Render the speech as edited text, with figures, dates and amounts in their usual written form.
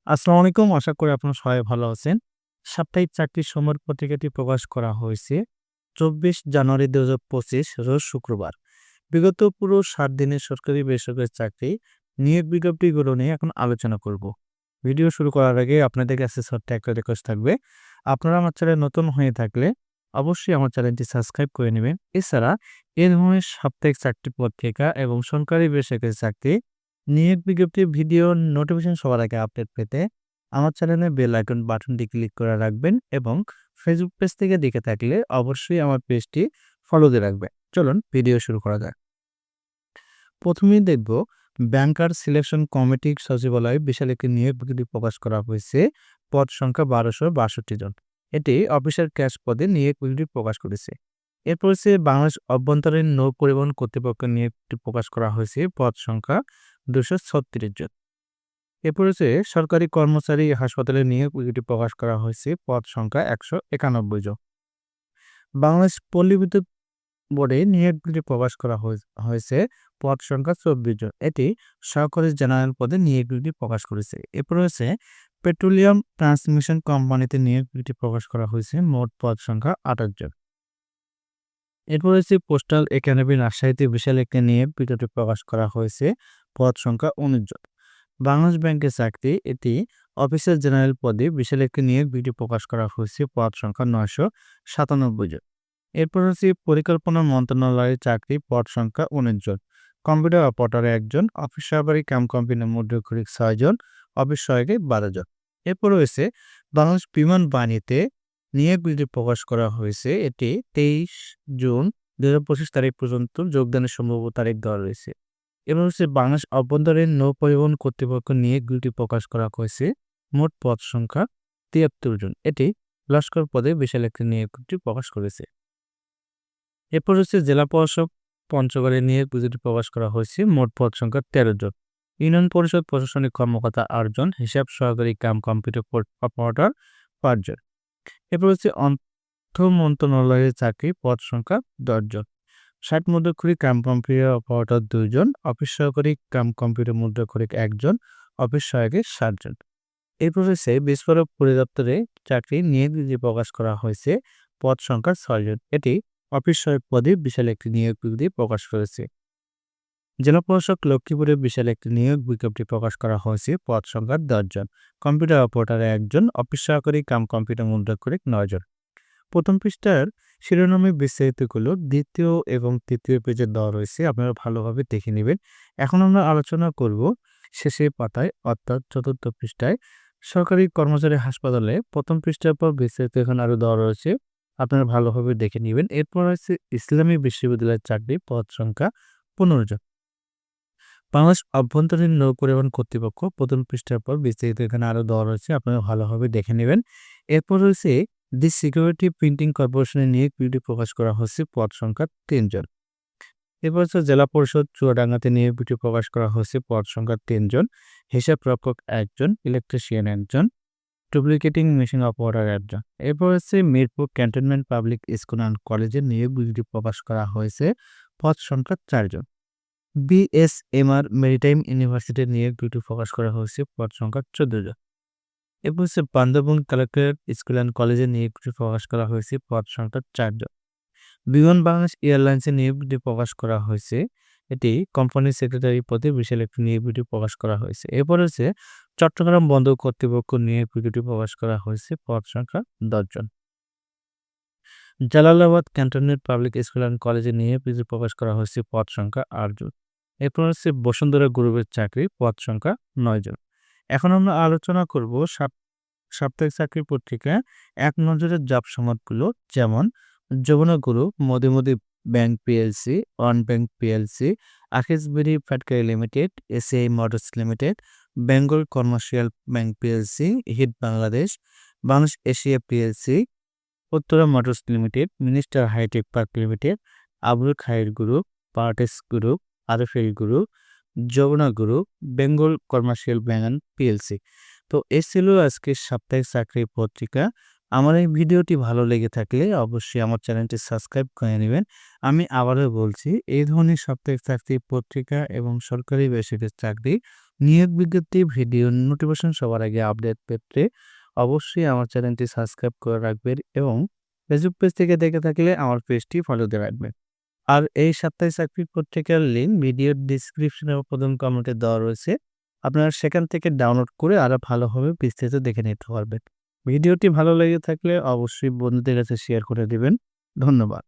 আসসালামু আলাইকুম। আশা করি আপনারা সবাই ভালো আছেন। সাপ্তাহিক চাকরির সময়ের পত্রিকাটি প্রকাশ করা হয়েছে ২৪ জানুয়ারি ২০২৫ রোজ শুক্রবার। বিগত পুরো ৭ দিনের সরকারি বেসরকারি চাকরি নিয়োগ বিজ্ঞপ্তিগুলো নিয়ে এখন আলোচনা করব। ভিডিও শুরু করার আগে আপনাদের কাছে ছোট্ট একটা রিকোয়েস্ট থাকবে। আপনারা আমার চ্যানেলে নতুন হয়ে থাকলে অবশ্যই আমার চ্যানেলটি সাবস্ক্রাইব করে নেবেন। এছাড়া এ ধরনের সাপ্তাহিক চাকরি পত্রিকা এবং সরকারি বেসরকারি চাকরি নিয়োগ বিজ্ঞপ্তির ভিডিও নোটিফিকেশন সবার আগে আপডেট পেতে আমার চ্যানেলে বেল আইকন বাটনটি ক্লিক করে রাখবেন এবং ফেসবুক পেজ থেকে দেখে থাকলে অবশ্যই আমার পেজটি ফলো দিয়ে রাখবেন। চলুন ভিডিও শুরু করা যাক। প্রথমেই দেখব ব্যাংকার সিলেকশন কমিটি সচিবালয়ে বিশাল একটি নিয়োগ বিজ্ঞপ্তি প্রকাশ করা হয়েছে। পদ সংখ্যা ১২৬২ জন। এটি অফিসার ক্যাশ পদে নিয়োগ বিজ্ঞপ্তি প্রকাশ করেছে। এরপর হচ্ছে বাংলাদেশ অভ্যন্তরীণ নৌ পরিবহন কর্তৃপক্ষের নিয়োগটি প্রকাশ করা হয়েছে। পদ সংখ্যা ২৩৬ জন। এরপর হচ্ছে সরকারি কর্মচারী হাসপাতালে নিয়োগ বিজ্ঞপ্তি প্রকাশ করা হয়েছে। পদ সংখ্যা ১৯১ জন। বাংলাদেশ পল্লী বিদ্যুৎ বোর্ডে নিয়োগ বিজ্ঞপ্তি প্রকাশ করা হয়েছে। পদ সংখ্যা ২৪ জন। এটি সহকারী জেনারেল পদে নিয়োগ বিজ্ঞপ্তি প্রকাশ করেছে। এরপর হচ্ছে পেট্রোলিয়াম ট্রান্সমিশন কোম্পানিতে নিয়োগ বিজ্ঞপ্তি প্রকাশ করা হয়েছে। মোট পদ সংখ্যা ২৮ জন। এরপর হচ্ছে পোস্টাল একাডেমি রাজশাহীতে বিশাল একটি নিয়োগ বিজ্ঞপ্তি প্রকাশ করা হয়েছে। পদ সংখ্যা ১৯ জন। বাংলাদেশ ব্যাংকের চাকরি এটি অফিসার জেনারেল পদে বিশাল একটি নিয়োগ বিজ্ঞপ্তি প্রকাশ করা হয়েছে। পদ সংখ্যা ৯৯৭ জন। এরপর হচ্ছে পরিকল্পনা মন্ত্রণালয়ের চাকরি। পদ সংখ্যা ১৯ জন। কম্পিউটার অপারেটর ১ জন, অফিস সহকারী কাম কম্পিউটার মুদ্রাক্ষরিক ৬ জন, অফিস সহায়িকা ১২ জন। এরপর রয়েছে বাংলাদেশ বিমান বাহিনীতে নিয়োগ বিজ্ঞপ্তি প্রকাশ করা হয়েছে। এটি ২৩ জুন ২০২৫ তারিখ পর্যন্ত যোগদানের সম্ভাব্য তারিখ দেওয়া রয়েছে। এবার হচ্ছে বাংলাদেশ অভ্যন্তরীণ নৌ পরিবহন কর্তৃপক্ষ নিয়োগ বিজ্ঞপ্তি প্রকাশ করা হয়েছে। মোট পদ সংখ্যা ৭৩ জন। এটি লস্কর পদে বিশাল একটি নিয়োগ বিজ্ঞপ্তি প্রকাশ করেছে। এরপর হচ্ছে জেলা প্রশাসক পঞ্চগড়ে নিয়োগ বিজ্ঞপ্তি প্রকাশ করা হয়েছে। মোট পদ সংখ্যা ১৩ জন। ইউনিয়ন পরিষদ প্রশাসনিক কর্মকর্তা ৮ জন, হিসাব সহকারী কাম কম্পিউটার অপারেটর ৫ জন। এরপর হচ্ছে অর্থ মন্ত্রণালয়ের চাকরি। পদ সংখ্যা ১০ জন। ৬০ মুদ্রাক্ষরিক কাম কম্পিউটার অপারেটর ২ জন, অফিস সহকারী কাম কম্পিউটার মুদ্রাক্ষরিক ১ জন, অফিস সহায়ক ৬০ জন। এরপর হচ্ছে বিস্ফোরক পরিদপ্তরে চাকরি নিয়োগ বিজ্ঞপ্তি প্রকাশ করা হয়েছে। পদ সংখ্যা ৬ জন। এটি অফিস সহায়ক পদে বিশাল একটি নিয়োগ বিজ্ঞপ্তি প্রকাশ করেছে। জেলা প্রশাসক লক্ষ্মীপুরে বিশাল একটি নিয়োগ বিজ্ঞপ্তি প্রকাশ করা হয়েছে। পদ সংখ্যা ১০ জন। কম্পিউটার অপারেটর ১ জন, অফিস সহকারী কাম কম্পিউটার মুদ্রাক্ষরিক ৯ জন। প্রথম পৃষ্ঠার শিরোনামে বিস্তারিতগুলো দ্বিতীয় এবং তৃতীয় পেজে দেওয়া রয়েছে। আপনারা ভালোভাবে দেখে নেবেন। এখন আমরা আলোচনা করব শেষের পাতায়, অর্থাৎ চতুর্থ পৃষ্ঠায় সরকারি কর্মচারী হাসপাতালে। প্রথম পৃষ্ঠার পর বিস্তারিত এখানে আরো দেওয়া রয়েছে। আপনারা ভালোভাবে দেখে নেবেন। এরপর আছে ইসলামী বিশ্ববিদ্যালয়ের চাকরি। পদ সংখ্যা ১৫ জন। বাংলাদেশ অভ্যন্তরীণ নৌ পরিবহন কর্তৃপক্ষ। প্রথম পৃষ্ঠার পর বিস্তারিত এখানে আরো দেওয়া রয়েছে। আপনারা ভালোভাবে দেখে নেবেন। এরপর রয়েছে দি সিকিউরিটি প্রিন্টিং কর্পোরেশনের নিয়োগ বিজ্ঞপ্তি প্রকাশ করা হচ্ছে। পদ সংখ্যা ৩ জন। এরপর হচ্ছে জেলা পরিষদ চুয়াডাঙ্গাতে নিয়োগ বিজ্ঞপ্তি প্রকাশ করা হচ্ছে। পদ সংখ্যা ৩ জন। হিসাব রক্ষক ১ জন, ইলেকট্রিশিয়ান ১ জন, ডুপ্লিকেটিং মেশিন অপারেটর ১ জন। এরপর হচ্ছে Mirpur cantonment public school and কলেজে নিয়োগ বিজ্ঞপ্তি প্রকাশ করা হয়েছে। পদ সংখ্যা ৪ জন। বিএসএমআর মেরিটাইম ইউনিভার্সিটির নিয়োগ বিজ্ঞপ্তি প্রকাশ করা হয়েছে। পদ সংখ্যা ১৪ জন। এরপর হচ্ছে বান্দরবান কালেক্টরেট স্কুল অ্যান্ড কলেজে নিয়োগ বিজ্ঞপ্তি প্রকাশ করা হয়েছে। পদ সংখ্যা ৪ জন। বিমান বাংলাদেশ এয়ারলাইন্সে নিয়োগ বিজ্ঞপ্তি প্রকাশ করা হয়েছে। এটি কোম্পানির সেক্রেটারি পদে বিশাল একটি নিয়োগ বিজ্ঞপ্তি প্রকাশ করা হয়েছে। এরপর হচ্ছে চট্টগ্রাম বন্দর কর্তৃপক্ষ নিয়োগ বিজ্ঞপ্তি প্রকাশ করা হয়েছে। পদ সংখ্যা ১০ জন। Jalalabad cantonment public school and কলেজে নিয়োগ বিজ্ঞপ্তি প্রকাশ করা হয়েছে। পদ সংখ্যা ৮ জন। এরপর হচ্ছে বসুন্ধরা গ্রুপের চাকরি। পদ সংখ্যা ৯ জন। এখন আমরা আলোচনা করব সাপ্তাহিক চাকরি পত্রিকা এক নজরের জব সংবাদগুলো, যেমন Jamuna group, Madhumati bank PLC, one bank PLC, আকিসবেরি factory limited, ACI motors limited, Bengal commercial bank PLC, হিট Bangladesh, Bangladesh Asia PLC, Uttara motors limited, minister hi tech park limited, Abul Khair group, পার্টেস group, RFL group, Jamuna group, Bengal commercial bank PLC. তো এ ছিল আজকের সাপ্তাহিক চাকরি পত্রিকা। আমার এই ভিডিওটি ভালো লেগে থাকলে অবশ্যই আমার চ্যানেলটি সাবস্ক্রাইব করে নেবেন। আমি আবারও বলছি, এই ধরনের সাপ্তাহিক চাকরি পত্রিকা এবং সরকারি বেসরকারি চাকরি নিয়োগ বিজ্ঞপ্তি ভিডিও নোটিফিকেশন সবার আগে আপডেট পেতে অবশ্যই আমার চ্যানেলটি সাবস্ক্রাইব করে রাখবেন এবং ফেসবুক পেজ থেকে দেখে থাকলে আমার পেজটি ফলো দিয়ে রাখবেন। আর এই সাপ্তাহিক চাকরির পত্রিকার লিঙ্ক ভিডিওর ডিসক্রিপশনে ও প্রথম কমেন্টে দেওয়া রয়েছে। আপনারা সেখান থেকে ডাউনলোড করে আরো ভালোভাবে বিস্তারিত দেখে নিতে পারবেন। ভিডিওটি ভালো লেগে থাকলে অবশ্যই বন্ধুদের কাছে শেয়ার করে দিবেন। ধন্যবাদ।